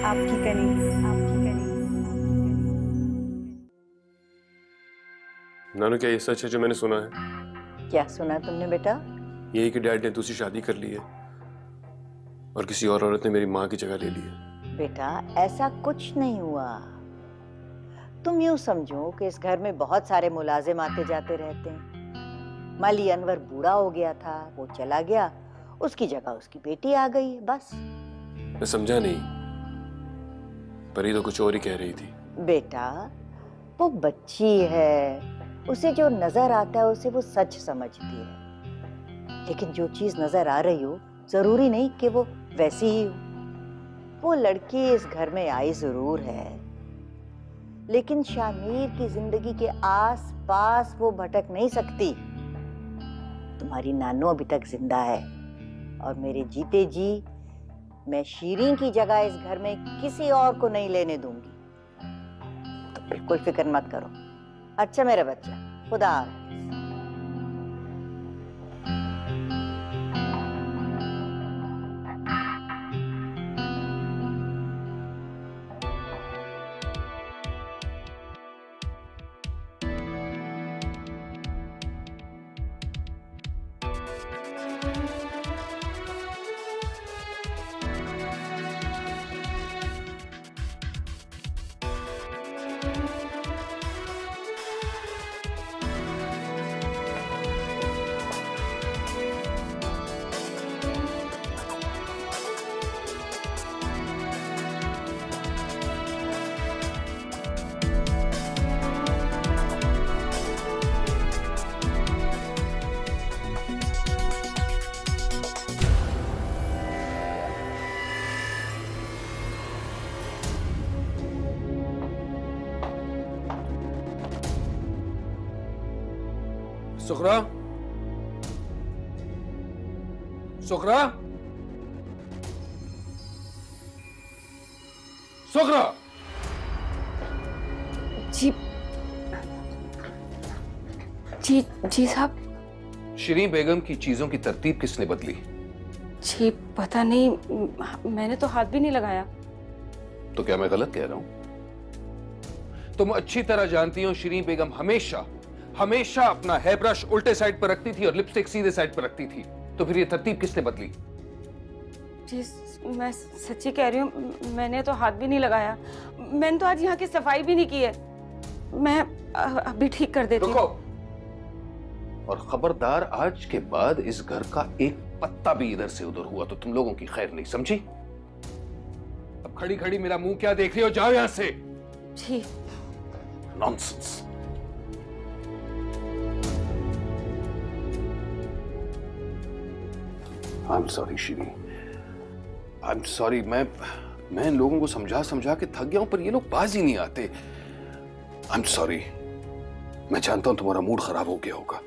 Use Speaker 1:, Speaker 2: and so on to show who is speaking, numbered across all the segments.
Speaker 1: आपकी कली, आपकी कली।
Speaker 2: नानू, क्या ये सच है जो मैंने सुना है?
Speaker 3: क्या सुना तुमने बेटा?
Speaker 2: यही कि डैड ने दूसरी शादी कर ली है और किसी और औरत ने मेरी माँ की जगह ले ली है।
Speaker 3: बेटा ऐसा कुछ नहीं हुआ। तुम यूं समझो कि इस घर में बहुत सारे मुलाजिम आते जाते रहते हैं। माली अनवर बूढ़ा हो गया था, वो चला गया, उसकी जगह उसकी बेटी आ गई, बस।
Speaker 2: मैं समझा नहीं, परी तो कुछ और ही कह रही थी।
Speaker 3: बेटा वो बच्ची है, उसे जो नजर आता है उसे वो सच समझती है। लेकिन जो चीज नजर आ रही हो जरूरी नहीं कि वो वैसी ही हो। वो लड़की इस घर में आई जरूर है, लेकिन शामिर की जिंदगी के आस पास वो भटक नहीं सकती। तुम्हारी नानू अभी तक जिंदा है और मेरे जीते जी मैं शीरीन की जगह इस घर में किसी और को नहीं लेने दूंगी। तो बिल्कुल फिक्र मत करो। अच्छा मेरा बच्चा, खुदा हाफिज।
Speaker 4: सुखरा, सुखरा, सुखरा।
Speaker 1: जी जी जी साहब।
Speaker 4: शिरीन बेगम की चीजों की तरतीब किसने बदली?
Speaker 1: जी पता नहीं, मैंने तो हाथ भी नहीं लगाया।
Speaker 4: तो क्या मैं गलत कह रहा हूं? तुम अच्छी तरह जानती हो शिरीन बेगम हमेशा हमेशा अपना हेयर ब्रश उल्टे साइड पर रखती थी और लिपस्टिक सीधे साइड पर रखती थी। तो फिर ये तरतीब किसने बदली?
Speaker 1: जी मैं सच्ची कह रही हूँ, मैंने तो हाथ भी नहीं लगाया। मैंने तो आज यहाँ की सफाई भी नहीं की है। मैं अभी ठीक कर देती हूँ।
Speaker 4: रुको, और खबरदार, आज के बाद इस घर का एक पत्ता भी इधर से उधर हुआ तो तुम लोगों की खैर नहीं, समझी? अब खड़ी खड़ी मेरा मुंह क्या देख रही हो? जाओ यहां से।
Speaker 1: जी।
Speaker 4: Nonsense. I am sorry Shiri, I am sorry. मैं इन लोगों को समझा समझा के थक गया हूं, पर ये लोग बाज ही नहीं आते। आई एम सॉरी। मैं जानता हूं तुम्हारा मूड खराब हो गया होगा।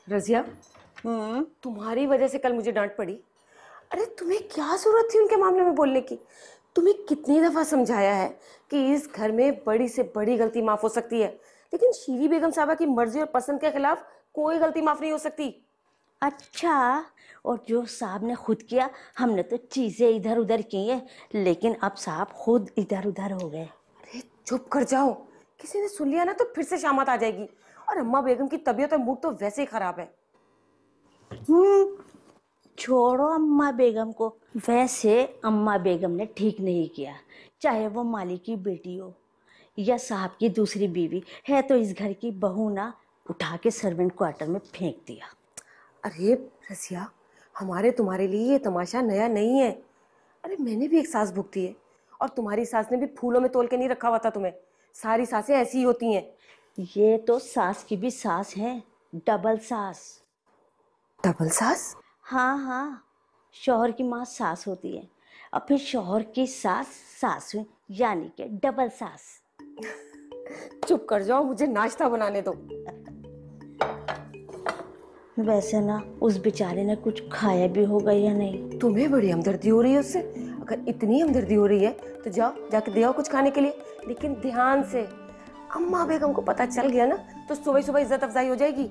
Speaker 1: रजिया, तुम्हारी वजह से कल मुझे डांट पड़ी। अरे तुम्हें क्या जरूरत थी उनके मामले में बोलने की? तुम्हें कितनी दफा समझाया है कि इस घर में बड़ी से बड़ी गलती माफ हो सकती है, लेकिन शीरी बेगम साहबा की मर्जी और पसंद के खिलाफ कोई गलती माफ नहीं हो सकती।
Speaker 5: अच्छा, और जो साहब ने खुद किया, हमने तो चीजें इधर उधर की हैं, लेकिन अब साहब खुद इधर उधर हो गए।
Speaker 1: अरे चुप कर जाओ, किसी ने सुन लिया ना तो फिर से शामत आ जाएगी। और अम्मा बेगम की तबीयत और मूड तो वैसे ही खराब है।
Speaker 5: छोड़ो अम्मा बेगम को। वैसे अम्मा बेगम ने ठीक नहीं किया, चाहे वो मालिक की बेटी हो या साहब की दूसरी बीवी है, तो इस घर की बहू ना उठा के सर्वेंट क्वार्टर में फेंक दिया।
Speaker 1: अरे रसिया, हमारे तुम्हारे लिए ये तमाशा नया नहीं है। अरे मैंने भी एक सास भुगती है, और तुम्हारी सास ने भी फूलों में तोल के नहीं रखा हुआ था तुम्हें। सारी सासें ऐसी ही होती हैं।
Speaker 5: ये तो सास की भी सास है, डबल सास।
Speaker 1: डबल सास?
Speaker 5: हाँ हाँ, शौहर की माँ सास होती है, और फिर शौहर की सास सासू, यानी कि डबल सास।
Speaker 1: चुप कर जाओ, मुझे नाश्ता बनाने दो।
Speaker 5: वैसे ना उस बेचारे ने कुछ खाया भी होगा या नहीं।
Speaker 1: तुम्हें बड़ी हमदर्दी हो रही है उससे। अगर इतनी हमदर्दी हो रही है तो जाओ जाके दे आओ कुछ खाने के लिए, लेकिन ध्यान से। अम्मा बेगम को पता चल गया ना तो सुबह सुबह इज्जत अफजाई हो जाएगी।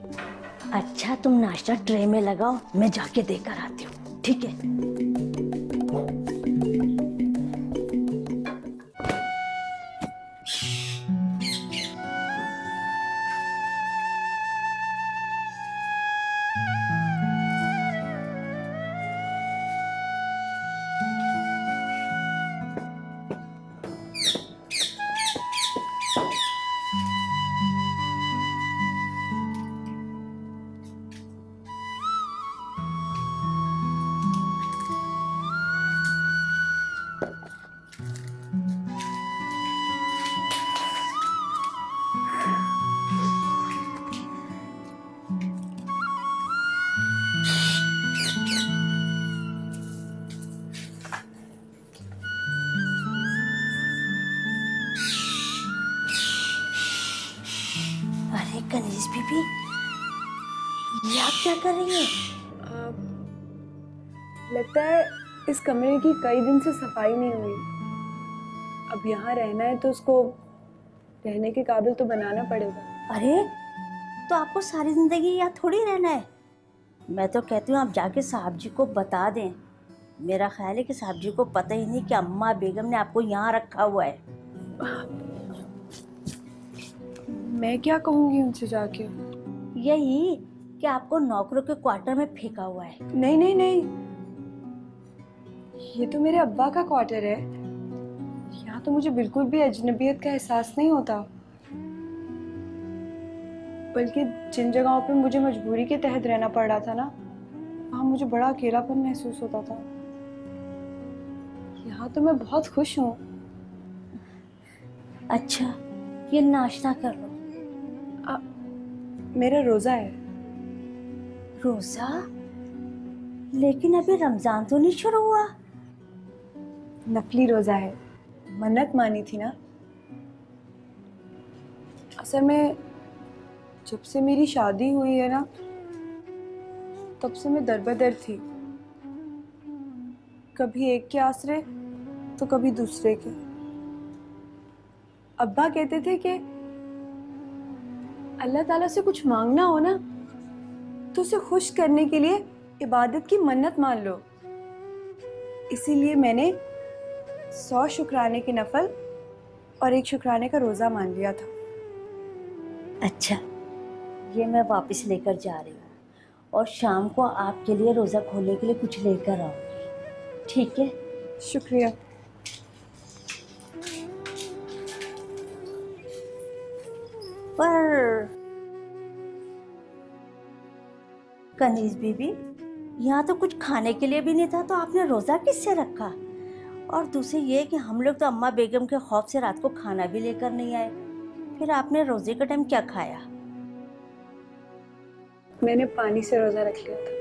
Speaker 5: अच्छा, तुम नाश्ता ट्रे में लगाओ, मैं जाके देकर आती हूँ, ठीक है? कनीज बीबी, ये आप क्या कर रही हैं?
Speaker 6: लगता है इस कमरे की कई दिन से सफाई नहीं हुई। अब यहाँ रहना है तो उसको रहने के काबिल तो बनाना पड़ेगा।
Speaker 5: अरे, तो आपको सारी जिंदगी यहाँ थोड़ी रहना है। मैं तो कहती हूँ आप जाके साहब जी को बता दें। मेरा ख्याल है कि साहब जी को पता ही नहीं कि अम्मा बेगम ने आपको यहाँ रखा हुआ है।
Speaker 6: मैं क्या कहूँगी उनसे जाके?
Speaker 5: यही कि आपको नौकरों के क्वार्टर में फेंका हुआ है।
Speaker 6: नहीं नहीं नहीं, ये तो मेरे अब्बा का क्वार्टर है। यहाँ तो मुझे बिल्कुल भी अजनबियत का एहसास नहीं होता, बल्कि जिन जगहों पे मुझे मजबूरी के तहत रहना पड़ रहा था ना, वहाँ मुझे बड़ा अकेलापन महसूस होता था। यहाँ तो मैं बहुत खुश हूँ।
Speaker 5: अच्छा, ये नाश्ता कर लो।
Speaker 6: मेरा रोजा है।
Speaker 5: रोजा? लेकिन अभी रमजान तो नहीं शुरू हुआ।
Speaker 6: नकली रोजा है, मन्नत मानी थी ना। असल में जब से मेरी शादी हुई है ना, तब से मैं दरबदर थी। कभी एक के आसरे तो कभी दूसरे के। अब्बा कहते थे कि अल्लाह ताला से कुछ मांगना हो ना तो उसे खुश करने के लिए इबादत की मन्नत मान लो। इसीलिए मैंने 100 शुक्राने के नफल और 1 शुक्राने का रोजा मान लिया था।
Speaker 5: अच्छा, ये मैं वापस लेकर जा रही हूँ, और शाम को आपके लिए रोजा खोलने के लिए कुछ लेकर आऊंगी, ठीक है?
Speaker 6: शुक्रिया।
Speaker 5: पर कनीज बीबी, यहाँ तो कुछ खाने के लिए भी नहीं था, तो आपने रोजा किससे रखा? और दूसरी ये कि हम लोग तो अम्मा बेगम के खौफ से रात को खाना भी लेकर नहीं आए, फिर आपने रोजे का टाइम क्या खाया?
Speaker 6: मैंने पानी से रोजा रख लिया था।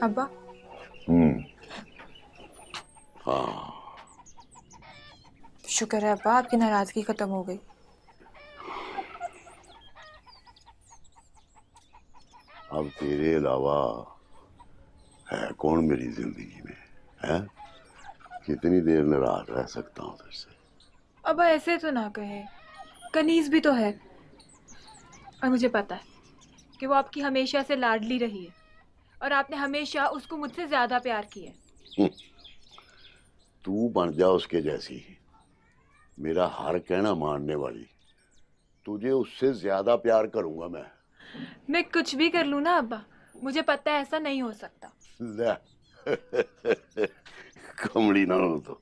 Speaker 7: अब्बा।
Speaker 8: हाँ,
Speaker 7: शुक्र है अब्बा, आपकी नाराजगी खत्म हो गई।
Speaker 8: अब तेरे अलावा है कौन मेरी जिंदगी में? है कितनी देर नाराज रह सकता हूँ तुझसे?
Speaker 7: अब्बा ऐसे तो ना कहे, कनीज भी तो है, और मुझे पता है कि वो आपकी हमेशा से लाडली रही है और आपने हमेशा उसको मुझसे ज्यादा प्यार किया है।
Speaker 8: तू बन जा उसके जैसी, मेरा हर कहना मानने वाली। तुझे उससे ज्यादा प्यार करूंगा
Speaker 7: मैं कुछ भी कर लूं ना अब्बा, मुझे पता है ऐसा नहीं हो सकता।
Speaker 8: ले कमड़ी ना हो तो।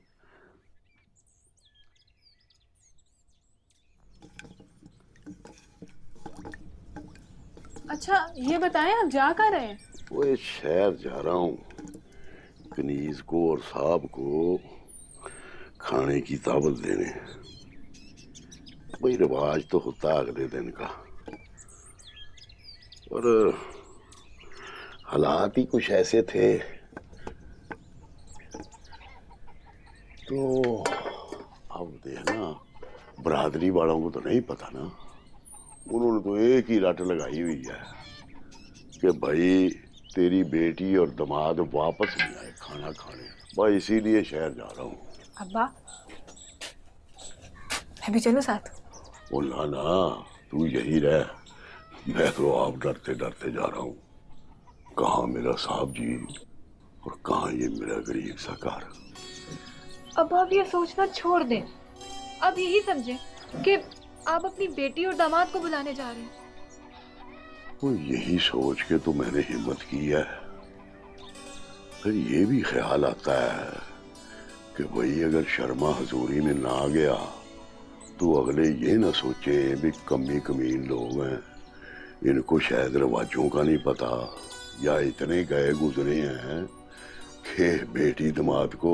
Speaker 7: अच्छा ये बताएं, आप जा कहाँ रहे हैं?
Speaker 8: वो इस शहर जा रहा हूँ, कनीज को और साहब को खाने की दावत देने। भाई रिवाज तो होता अगले दिन का, और हालात ही कुछ ऐसे थे। तो अब देखना, बरादरी वालों को तो नहीं पता ना, उन्होंने तो एक ही रट लगाई हुई है कि भाई तेरी बेटी और दामाद वापस नहीं आए खाना खाने। भाई इसीलिए शहर जा रहा हूँ।
Speaker 7: अब्बा मैं भी चलूं साथ?
Speaker 8: वो ना, तू यही रह, मैं तो आप डरते डरते जा रहा हूँ। कहाँ मेरा साहब जी और कहाँ ये मेरा गरीब सा घर।
Speaker 7: अब आप ये सोचना छोड़ दें, अब यही समझें कि आप अपनी बेटी और दामाद को बुलाने जा रहे हैं।
Speaker 8: वो यही सोच के तो मैंने हिम्मत की है। फिर ये भी ख्याल आता है कि भाई अगर शर्मा हजूरी में ना गया तो अगले ये ना सोचे भी कमी कमीन लोग हैं, इनको शायद रिवाजों का नहीं पता, या इतने गए गुजरे हैं कि बेटी दामाद को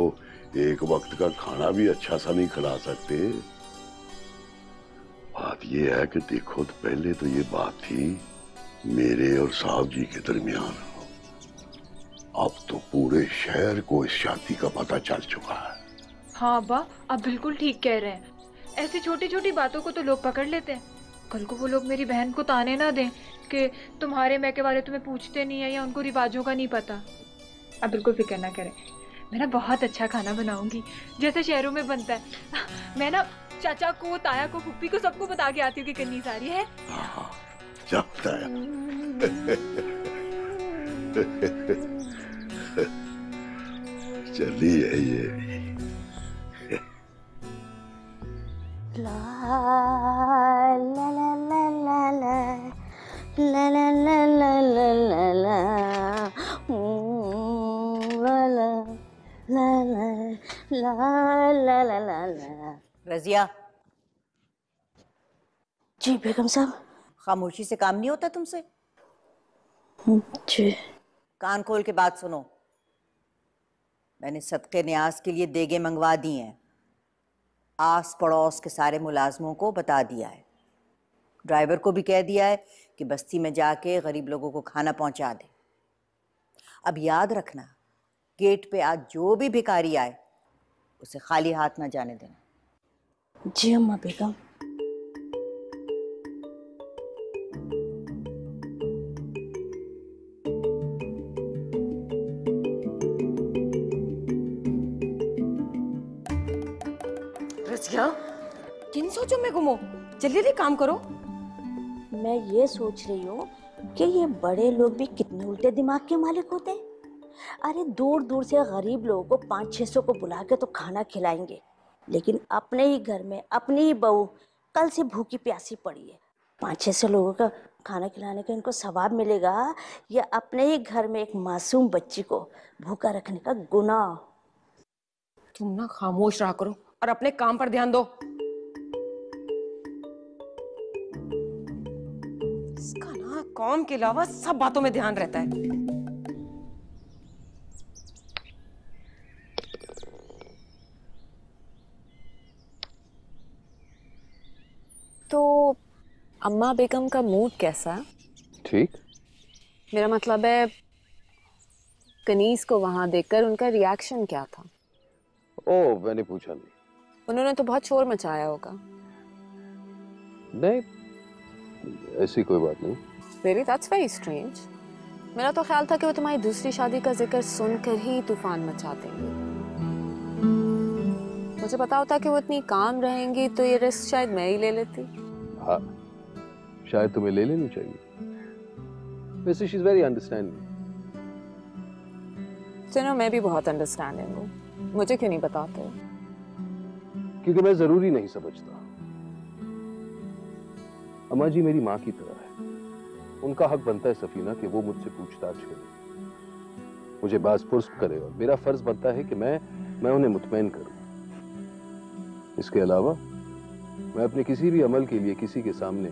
Speaker 8: एक वक्त का खाना भी अच्छा सा नहीं खिला सकते। बात ये है कि देखो, तो पहले तो ये बात थी मेरे और साहब जी के दरमियान, अब तो पूरे शहर को इस शादी का पता चल चुका है।
Speaker 7: हाँ अब्बा, आप बिल्कुल ठीक कह रहे हैं। ऐसी छोटी छोटी बातों को तो लोग पकड़ लेते हैं। कल को वो लोग मेरी बहन को ताने ना दें कि तुम्हारे मैं के बारे तुम्हें पूछते नहीं है या उनको रिवाजों का नहीं पता। आप बिल्कुल फिक्र ना करें, मैं ना बहुत अच्छा खाना बनाऊंगी जैसे शहरों में बनता है। मैं ना चाचा को, ताया को, फुप्पी को सबको बता के आती हूँ कि कन्नी सारी है।
Speaker 8: जानता है चली है ये।
Speaker 5: ला ला ला ला ला ला ला ला ला ला ला ला ला ला ला ला ला ला।
Speaker 3: रजिया,
Speaker 5: जी बेगम साहब।
Speaker 3: खामोशी से काम नहीं होता तुमसे?
Speaker 5: जी।
Speaker 3: कान खोल के बात सुनो। मैंने सदके न्याज के लिए देगे मंगवा दी हैं, आस पड़ोस के सारे मुलाजमों को बता दिया है, ड्राइवर को भी कह दिया है कि बस्ती में जाके गरीब लोगों को खाना पहुंचा दे। अब याद रखना, गेट पे आज जो भी भिखारी आए उसे खाली हाथ ना जाने देना।
Speaker 5: जी अम्मा बेगम।
Speaker 1: रजिया, किन सोचों में घूमो, जल्दी जल्दी काम करो।
Speaker 5: मैं ये सोच रही हूँ कि ये बड़े लोग भी कितने उल्टे दिमाग के मालिक होते हैं। अरे दूर दूर से गरीब लोगों को 500-600 को बुला के तो खाना खिलाएंगे, लेकिन अपने ही घर में अपनी ही बहू कल से भूखी प्यासी पड़ी है। 500-600 लोगों का खाना खिलाने का इनको सवाब मिलेगा, या अपने ही घर में एक मासूम बच्ची को भूखा रखने का गुनाह।
Speaker 1: तुम ना खामोश रहा करो और अपने काम पर ध्यान दो। इसका ना काम के अलावा सब बातों में ध्यान रहता है।
Speaker 6: तो अम्मा बेगम का मूड कैसा है?
Speaker 4: ठीक।
Speaker 6: मेरा मतलब है
Speaker 9: कनीज को वहां देखकर उनका रिएक्शन क्या था?
Speaker 4: ओह, मैंने पूछा नहीं।
Speaker 9: उन्होंने तो बहुत शोर मचाया होगा।
Speaker 4: नहीं, ऐसी कोई बात नहीं।
Speaker 9: Really, that's very strange. मेरा तो ख्याल था कि वो तुम्हारी दूसरी शादी का जिक्र सुनकर ही तूफान मचा देंगे। मुझे पता होता कि वो इतनी काम रहेंगी तो ये रिस्क शायद मैं ही ले लेती।
Speaker 4: हाँ, शायद तुम्हें ले लेनी चाहिए। वैसे शी इज वेरी अंडरस्टैंडिंग।
Speaker 9: चलो, मैं भी बहुत अंडरस्टैंडिंग हूँ। मुझे क्यों नहीं बताते?
Speaker 4: क्योंकि मैं जरूरी नहीं समझता। अम्मा जी मेरी माँ की तरह है। उनका हक बनता है सफीना कि वो मुझसे पूछताछ करे, मुझे बाज़पुर्स करे, और मेरा फर्ज बनता है कि मैं उन्हें मुतमईन करूं। इसके अलावा मैं अपने किसी भी अमल के लिए किसी के सामने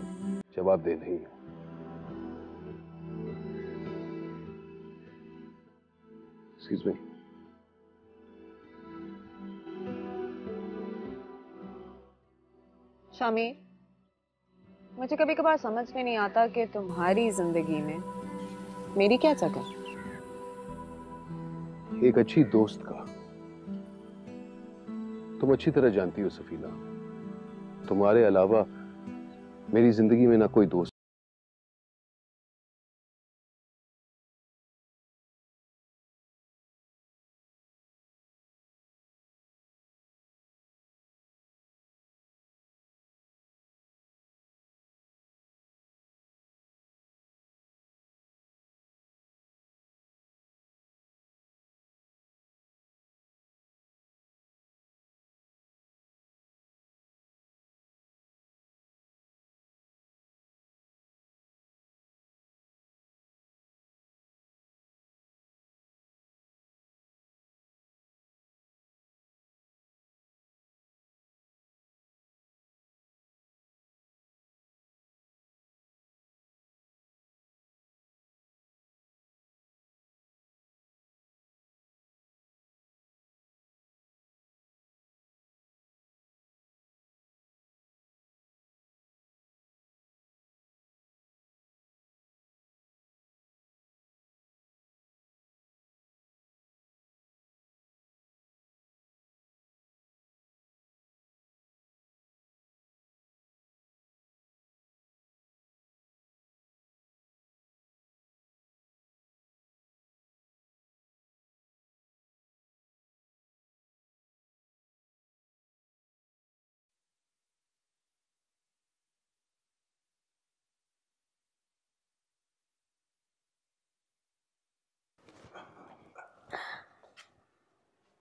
Speaker 4: जवाबदेह नहीं हूं। Excuse me.
Speaker 9: शामी, मुझे कभी कभार समझ में नहीं आता कि तुम्हारी जिंदगी में मेरी क्या जगह?
Speaker 4: एक अच्छी दोस्त का। तुम अच्छी तरह जानती हो सफीना, तुम्हारे अलावा मेरी जिंदगी में ना कोई दोस्त।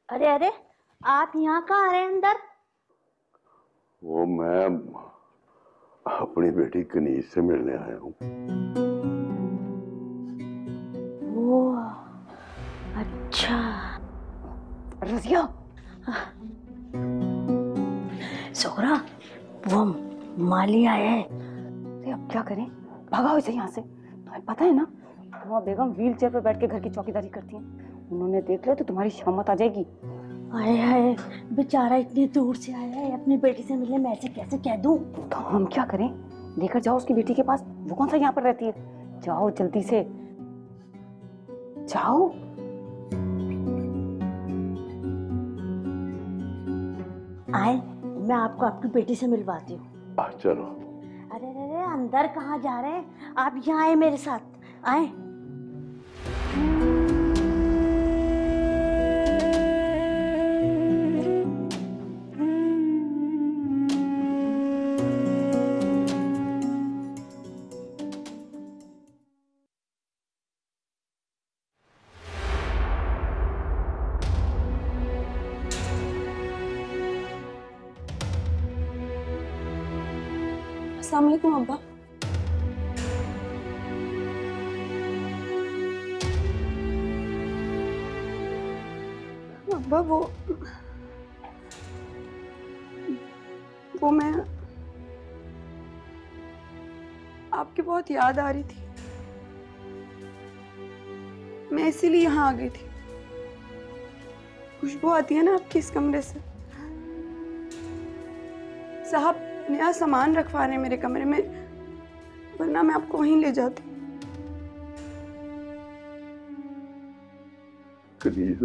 Speaker 5: अरे अरे, आप यहाँ कहाँ आ रहे हैं अंदर?
Speaker 8: वो मैं अपनी बेटी कनीज से मिलने आया हूँ।
Speaker 5: ओ, अच्छा।
Speaker 3: रजिया,
Speaker 5: सोहरा, वो माली आया है।
Speaker 1: अरे अब क्या करें? भगाओ इसे यहाँ से। तुम्हें पता है ना, तुम्हारा बेगम व्हील चेयर पर बैठ के घर की चौकीदारी करती है। उन्होंने देख लिया तो तुम्हारी शामत आ जाएगी।
Speaker 5: आए हाय, बेचारा इतनी दूर से आया है अपनी बेटी से मिलने, मैं ऐसे कैसे कह दूं?
Speaker 1: तो हम क्या करें? लेकर जाओ उसकी बेटी के पास। वो कौन सा यहाँ पर रहती है? जाओ जल्दी से, जाओ।
Speaker 5: आए, मैं आपको आपकी बेटी से मिलवाती हूँ।
Speaker 8: चलो।
Speaker 5: अरे अरे, अंदर कहाँ जा रहे हैं आप? यहाँ आए मेरे साथ, आए।
Speaker 6: अस्सलाम वालेकुम अब्बा। अब्बा वो मैं आपकी बहुत याद आ रही थी, मैं इसीलिए यहाँ आ गई थी। खुशबू आती है ना आपके इस कमरे से। साहब नया सामान रखवा रहे हैं मेरे कमरे में, वरना मैं आपको वहीं ले जाती।
Speaker 8: कनीज़,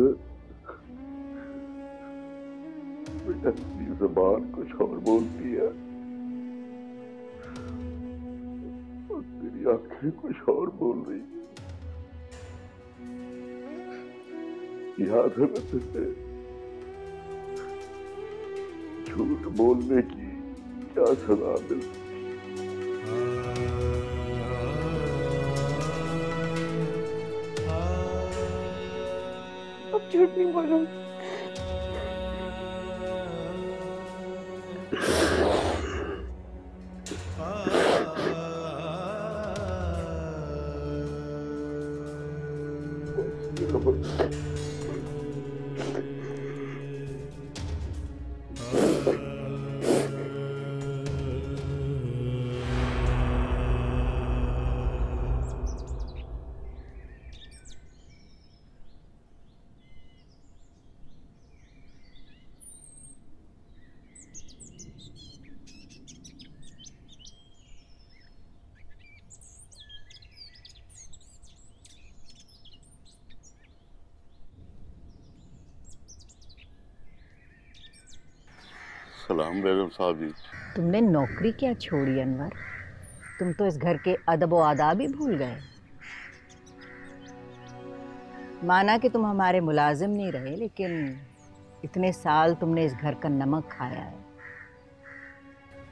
Speaker 8: बेटा तेरी ज़बान कुछ और बोलती है और तेरी आंखें कुछ और बोल रही है। याद है मैं तुझे झूठ बोलने की क्या सजा मिलती?
Speaker 6: अब झूठ नहीं बोलूंगी।
Speaker 8: सलाम बेगम साहब जी।
Speaker 3: तुमने नौकरी क्या छोड़ी अनवर? तुम तो इस घर के अदब व आदाब ही भूल गए। माना कि तुम हमारे मुलाजिम नहीं रहे, लेकिन इतने साल तुमने इस घर का नमक खाया है।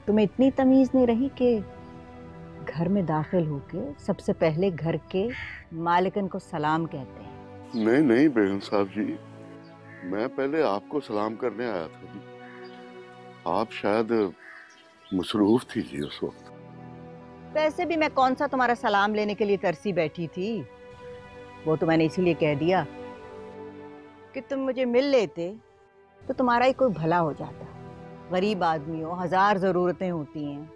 Speaker 3: तुम्हें इतनी तमीज़ नहीं रही कि घर में दाखिल होके सबसे पहले घर के मालिकन को सलाम कहते हैं।
Speaker 8: नहीं नहीं बेगम साहब जी, मैं पहले आपको सलाम करने आया था जी। आप शायद मसरूफ थी जी उस वक्त।
Speaker 3: वैसे भी मैं कौन सा तुम्हारा सलाम लेने के लिए तरसी बैठी थी। वो तो मैंने इसीलिए कह दिया कि तुम मुझे मिल लेते तो तुम्हारा ही कोई भला हो जाता। गरीब आदमी हो, 1000 ज़रूरतें होती हैं।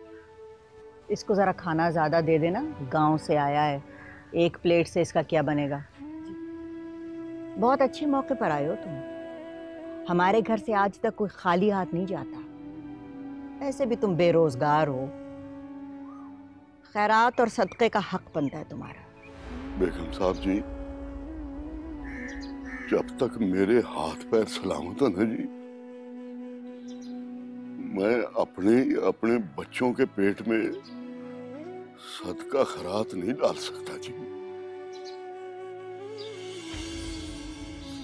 Speaker 3: इसको ज़रा खाना ज़्यादा दे देना, गांव से आया है, एक प्लेट से इसका क्या बनेगा। बहुत अच्छे मौके पर आए हो तुम। हमारे घर से आज तक कोई खाली हाथ नहीं जाता। ऐसे भी तुम बेरोजगार हो, खैरात और सदक़े का हक बनता है तुम्हारा।
Speaker 8: बेगम साहब जी, जब तक मेरे हाथ पैर सलामत है ना जी, मैं अपने बच्चों के पेट में सदका खैरात नहीं डाल सकता जी।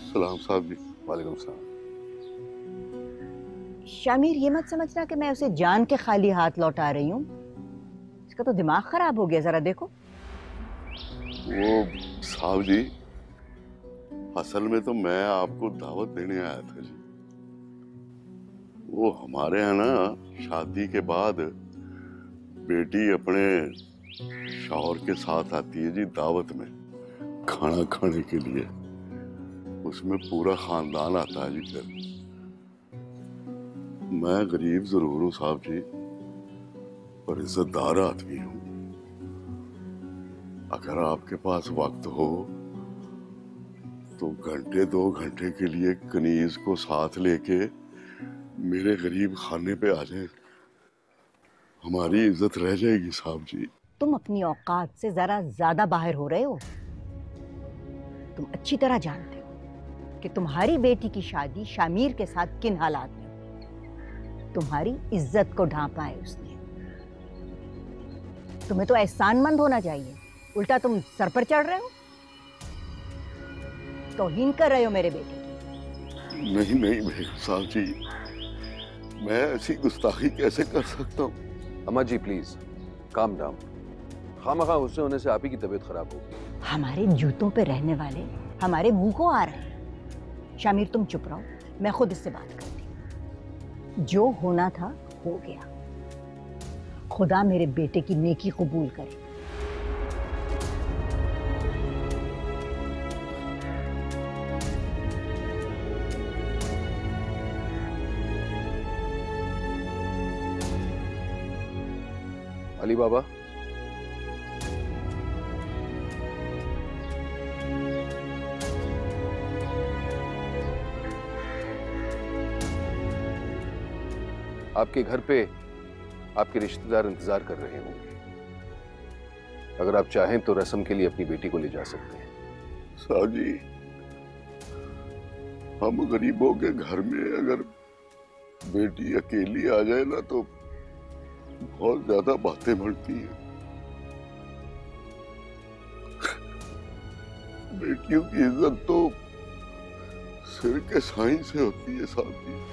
Speaker 8: सलाम साहब जी।
Speaker 4: वालेकुम सलाम।
Speaker 3: शामिर, ये मत समझना कि मैं उसे जान के खाली हाथ लौटा रही हूँ। इसका तो दिमाग खराब हो गया, जरा देखो।
Speaker 8: वो साहब जी, असल में तो मैं आपको दावत देने आया था जी। वो हमारे यहाँ ना शादी के बाद बेटी अपने शौहर के साथ आती है जी दावत में खाना खाने के लिए। उसमें पूरा खानदान आता है जी। फिर मैं गरीब जरूर हूँ साहब जी, पर इज्जतदार आदमी हूँ। अगर आपके पास वक्त हो तो घंटे 2 घंटे के लिए कनीज को साथ लेके मेरे गरीब खाने पे आ जाए, हमारी इज्जत रह जाएगी साहब जी।
Speaker 3: तुम अपनी औकात से जरा ज्यादा बाहर हो रहे हो। तुम अच्छी तरह जानते हो कि तुम्हारी बेटी की शादी शामिर के साथ किन हालात में हुई। तुम्हारी इज्जत को ढांपा है उसने। तुम्हें तो एहसानमंद होना चाहिए, उल्टा तुम सर पर चढ़ रहे हो, तौहीन कर रहे हो मेरे बेटे की।
Speaker 8: नहीं नहीं बेगम साहब जी, मैं ऐसी गुस्ताखी कैसे कर सकता हूँ।
Speaker 4: अम्मा जी प्लीज काम डाउन। खामखा गुस्से होने से आप ही की तबीयत खराब होगी।
Speaker 3: हमारे जूतों पे रहने वाले हमारे मुंह को आ रहे हैं। शामिर तुम चुप रहो, मैं खुद इससे बात करती हूँ। जो होना था हो गया। खुदा मेरे बेटे की नेकी कबूल करे।
Speaker 4: अली बाबा, आपके घर पे आपके रिश्तेदार इंतजार कर रहे होंगे। अगर आप चाहें तो रस्म के लिए अपनी बेटी को ले जा सकते हैं।
Speaker 8: साहब जी, हम गरीबों के घर में अगर बेटी अकेली आ जाए ना तो बहुत ज्यादा बातें बढ़ती हैं। बेटियों की इज्जत तो सिर के साईं से होती है साथी।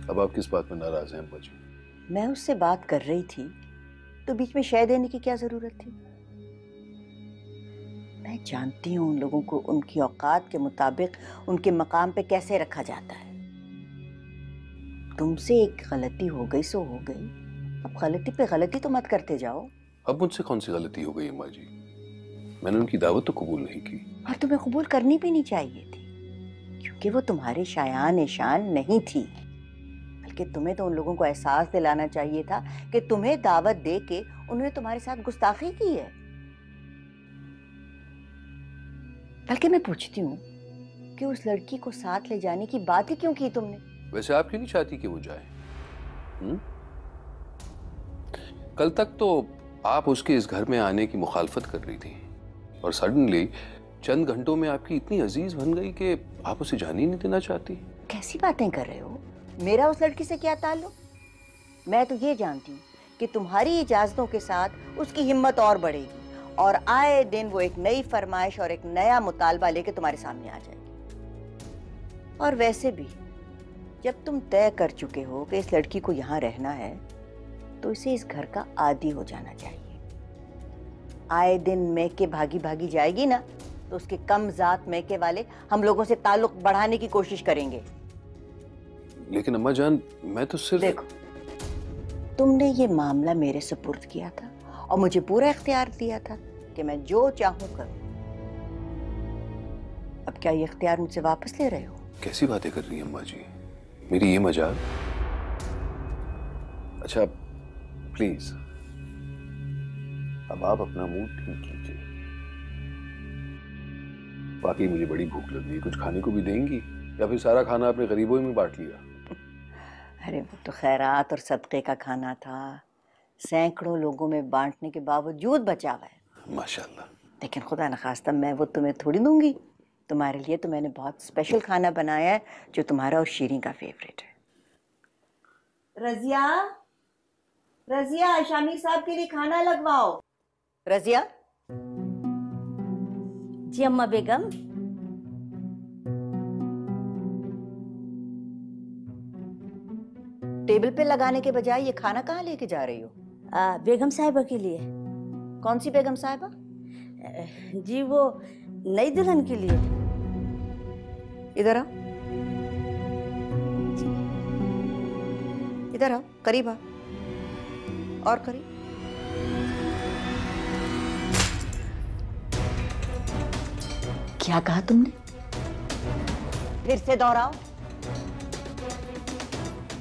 Speaker 4: अब आप किस बात में नाराज हैं अम्मा जी?
Speaker 3: मैं उससे बात कर रही थी तो बीच में शय देने की क्या जरूरत थी? मैं जानती हूँ उन लोगों को उनकी औकात के मुताबिक उनके मकाम पे कैसे रखा जाता है। तुमसे एक गलती हो गई सो हो गई, अब गलती पे गलती तो मत करते जाओ।
Speaker 4: अब मुझसे कौन सी गलती हो गई अम्मा जी? मैंने उनकी दावत तो कबूल नहीं की।
Speaker 3: और तुम्हें कबूल करनी भी नहीं चाहिए थी, क्योंकि वो तुम्हारे शायान शान नहीं थी। बल्कि तुम्हें तो उन लोगों को एहसास दिलाना चाहिए था कि तुम्हें दावत दे के उन्होंने तुम्हारे साथ गुस्ताखी की है। बल्कि मैं पूछती हूँ कि उस लड़की को साथ ले जाने की बात ही क्यों की तुमने?
Speaker 4: वैसे आप क्यों नहीं चाहती कि वो जाए? कल तक तो आप उसके इस घर में आने की मुखालफत कर रही थी और सडनली चंद घंटों में आपकी इतनी अजीज बन गई कि आप उसे जाने ही नहीं देना चाहती।
Speaker 3: कैसी बातें कर रहे हो? मेरा उस लड़की से क्या ताल्लुक? मैं तो ये जानती हूँ कि तुम्हारी इजाजतों के साथ उसकी हिम्मत और बढ़ेगी और आए दिन वो एक नई फरमाइश और एक नया मुतालबा लेके तुम्हारे सामने आ जाएगी। और वैसे भी जब तुम तय कर चुके हो कि इस लड़की को यहाँ रहना है तो इसे इस घर का आदी हो जाना चाहिए। आए दिन मैके भागी भागी जाएगी ना तो उसके कम जात मैके वाले हम लोगों से ताल्लुक बढ़ाने की कोशिश करेंगे।
Speaker 4: लेकिन अम्मा जान, मैं तो सिर्फ...
Speaker 3: देखो, तुमने ये मामला मेरे सुपुर्द किया था और मुझे पूरा इख्तियार दिया था कि मैं जो चाहूं करूं। अब क्या ये इख्तियार मुझसे वापस ले रहे हो?
Speaker 4: कैसी बातें कर रही हैं अम्मा जी? मेरी ये मजाल? अच्छा प्लीज अब आप अपना मूड ठीक कीजिए। बाकी मुझे बड़ी भूख लगी है, कुछ खाने को भी देंगी या फिर सारा खाना अपने गरीबों में बांट लिया?
Speaker 3: अरे वो तो खैरात और सदक़े का खाना था, सैकड़ों लोगों में बांटने के बावजूद बचा हुआ है।
Speaker 4: माशाल्लाह।
Speaker 3: लेकिन खुदा न खास्ता मैं वो तुम्हें थोड़ी दूंगी। तुम्हारे लिए तो मैंने बहुत स्पेशल खाना बनाया है जो तुम्हारा और शीरीन का फेवरेट है। रजिया, रजिया, शामी साहब के लिए खाना लगवाओ। रजिया।
Speaker 5: जी अम्मा बेगम।
Speaker 3: टेबल पे लगाने के बजाय ये खाना कहाँ लेके जा रही हो?
Speaker 5: बेगम साहिबा के लिए।
Speaker 3: कौन सी बेगम साहिबा?
Speaker 5: जी वो नई दुल्हन के लिए।
Speaker 3: इधर आओ, इधर आओ, करीब आओ और करीब। क्या कहा तुमने? फिर से दोहराओ।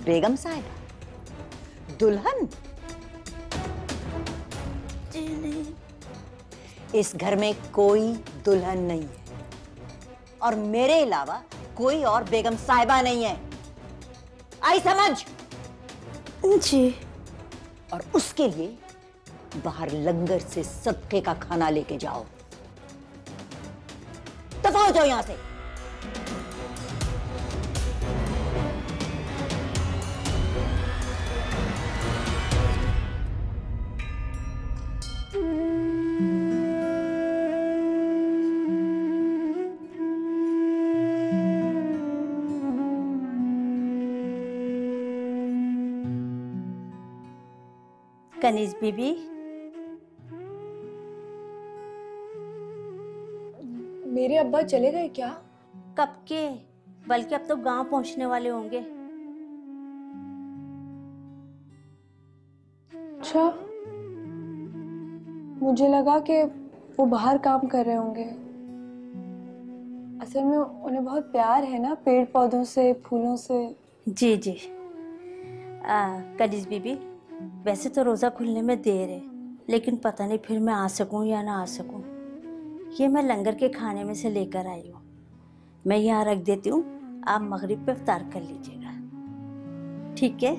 Speaker 3: बेगम साहिबा, दुल्हन?
Speaker 5: जी नहीं।
Speaker 3: इस घर में कोई दुल्हन नहीं है और मेरे अलावा कोई और बेगम साहिबा नहीं है। आई समझ?
Speaker 5: जी।
Speaker 3: और उसके लिए बाहर लंगर से सदके का खाना लेके जाओ। दफा हो जाओ यहाँ से।
Speaker 5: कनीज बीबी,
Speaker 6: मेरे अब्बा चले गए क्या?
Speaker 5: कब के? बल्कि अब तो गांव पहुंचने वाले होंगे।
Speaker 6: अच्छा, मुझे लगा कि वो बाहर काम कर रहे होंगे। असल में उन्हें बहुत प्यार है ना पेड़ पौधों से, फूलों से।
Speaker 5: जी जी। कनीज बीबी, वैसे तो रोज़ा खुलने में देर है, लेकिन पता नहीं फिर मैं आ सकूं या ना आ सकूं। ये मैं लंगर के खाने में से लेकर आई हूँ, मैं यहाँ रख देती हूँ, आप मगरिब पे इफ्तार कर लीजिएगा, ठीक है?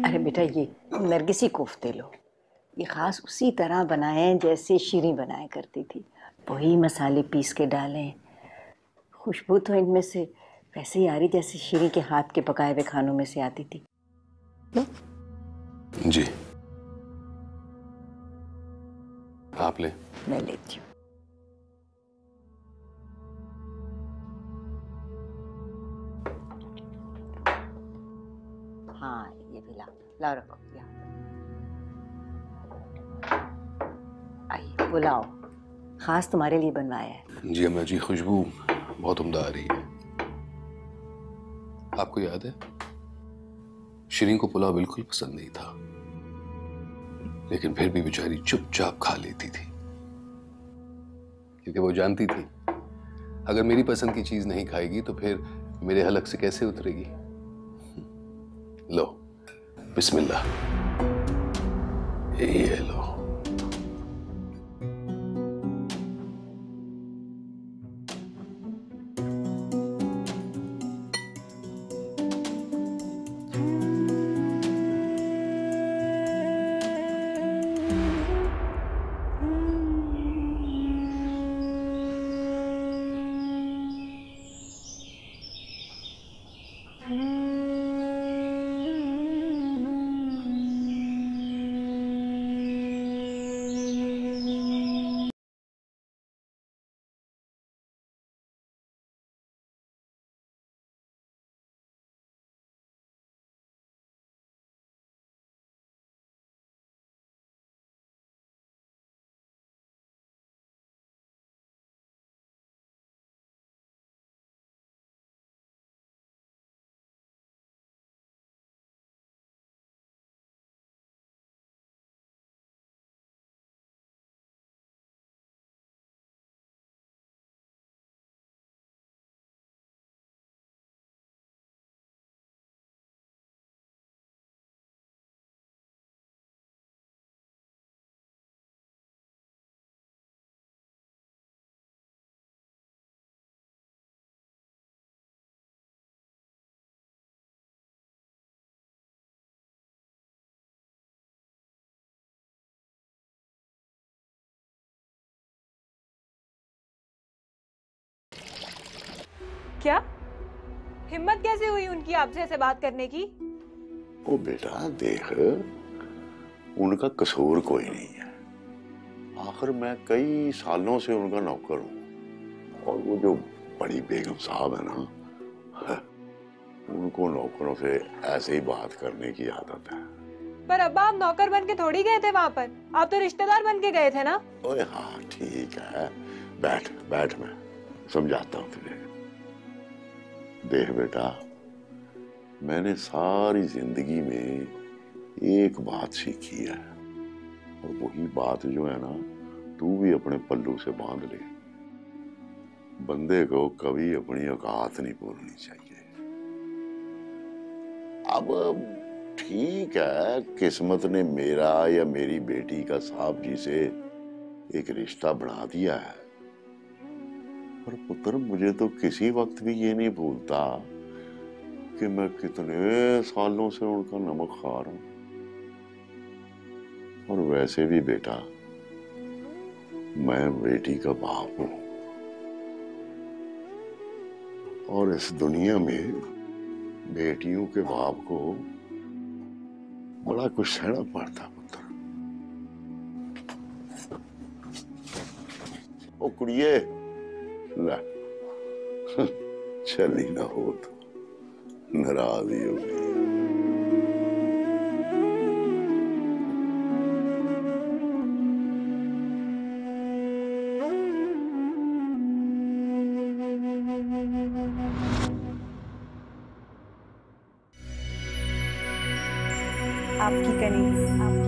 Speaker 3: अरे बेटा, ये नरगिसी कोफ्ते लो, ये खास उसी तरह बनाए हैं जैसे शीरी बनाया करती थी। वही मसाले पीस के डालें, खुशबू तो इनमें से वैसे ही आ रही जैसे शीरी के हाथ के पकाए हुए खानों में से आती थी। लो।
Speaker 4: जी, आप ले।
Speaker 3: मैं लेती हूँ। हाँ, ये भी लाओ रखो यहाँ। आइए, पुलाव खास तुम्हारे लिए बनवाया है।
Speaker 4: जी अम्मा जी, खुशबू बहुत उम्दा आ रही है। आपको याद है, शिरीन को पुलाव बिल्कुल पसंद नहीं था, लेकिन फिर भी बेचारी चुपचाप खा लेती थी, क्योंकि वो जानती थी अगर मेरी पसंद की चीज नहीं खाएगी तो फिर मेरे हलक से कैसे उतरेगी। लो, बिस्मिल्लाह, ये लो।
Speaker 7: क्या हिम्मत कैसे हुई उनकी आपसे ऐसे बात करने की?
Speaker 8: ओ बेटा देख, उनका कसूर कोई नहीं है। आखिर मैं कई सालों से उनका नौकर हूँ, और वो जो बड़ी बेगम साहब है ना, उनको नौकरों से ऐसे ही बात करने की आदत है।
Speaker 7: पर अब्बा आप नौकर बन के थोड़ी गए थे वहां पर, आप तो रिश्तेदार बन के गए थे ना।
Speaker 8: ओए हाँ ठीक है, बैठ बैठ, मैं समझाता हूँ तुझे। देख बेटा, मैंने सारी जिंदगी में एक बात सीखी है, और वही बात जो है ना, तू भी अपने पल्लू से बांध ले। बंदे को कभी अपनी औकात नहीं भूलनी चाहिए। अब ठीक है, किस्मत ने मेरा या मेरी बेटी का साहब जी से एक रिश्ता बना दिया है, पर पुत्र मुझे तो किसी वक्त भी ये नहीं भूलता कि मैं कितने सालों से उनका नमक खा रहा हूं। और वैसे भी बेटा, मैं बेटी का बाप हूं, और इस दुनिया में बेटियों के बाप को बड़ा कुछ सहना पड़ता पुत्र। ओ कुड़िए, ला चली ना हो तो नाराज ही हो गई।
Speaker 6: आपकी कनीज।